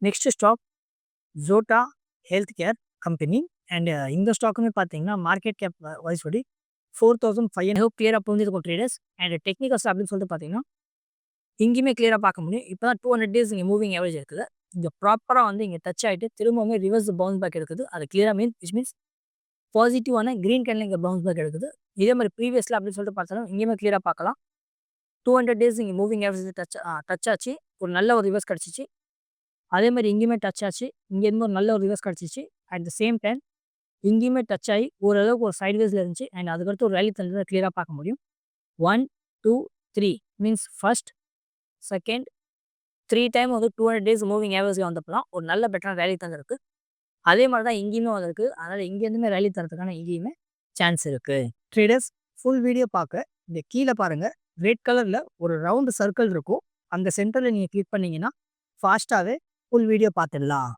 Next stock Zota health care company. And இந்த ஸ்டாக்குமே பார்த்தீங்கன்னா மார்க்கெட் கேப் வைஸ் படி 4500 கிளியராக புரிஞ்சிருக்கும் ட்ரேடர்ஸ். அண்ட் டெக்னிக்கல்ஸ் அப்படின்னு சொல்லிட்டு பார்த்தீங்கன்னா இங்கேயுமே கிளியராக பார்க்க முடியும். இப்போ தான் 200 டேஸ் இங்கே மூவிங் ஆவரேஜ் இருக்குது. இங்கே ப்ராப்பராக வந்து இங்கே டச் ஆகிட்டு திரும்பவுமே ரிவர்ஸ் பவுன்ஸ் பேக் எடுக்குது. அது கிளியராக விச் மீன்ஸ் பாசிட்டிவான கிரீன் கேண்டில் இங்கே பவுன்ஸ் பேக் எடுக்குது. இதே மாதிரி ப்ரீவியஸில் அப்படின்னு சொல்லிட்டு பார்த்தாலும் இங்கேயுமே கிளியராக பார்க்கலாம். 200 டேஸ் இங்கே மூவிங் ஆவரேஜ் டச் ஆச்சு. ஒரு நல்ல ஒரு ரிவர்ஸ் கிடச்சிச்சு. அதே மாதிரி இங்கேயுமே டச் ஆச்சு. இங்கேருந்து ஒரு நல்ல ஒரு ரிவர்ஸ் கிடச்சிச்சு. அட் த சேம் டைம் இங்கேயுமே டச் ஆகி ஓரளவுக்கு ஒரு சைட்வேஸில் இருந்துச்சு. அண்ட் அதுக்கடுத்து ஒரு ரேலி தந்ததை கிளியராக பார்க்க முடியும். 1 2 3 மீன்ஸ் ஃபர்ஸ்ட் செகண்ட் 3 டைம் வந்து 200 டேஸ் மூவிங் ஆவரேஜ் வந்தப்பலாம் ஒரு நல்ல பெட்டரான ரேலி தந்திருக்கு. அதே மாதிரி தான் இங்கேயுமே வந்திருக்கு. அதனால் இங்கேருந்துமே ரேலி தரத்துக்கான இங்கேயுமே சான்ஸ் இருக்குது. ட்ரேடர்ஸ் ஃபுல் வீடியோ பார்க்க இந்த கீழே பாருங்கள், ரெட் கலரில் ஒரு ரவுண்டு சர்க்கிள் இருக்கும். அந்த சென்டரில் நீங்கள் கிளிக் பண்ணிங்கன்னா ஃபாஸ்ட்டாகவே ஃபுல் வீடியோ பார்த்துடலாம்.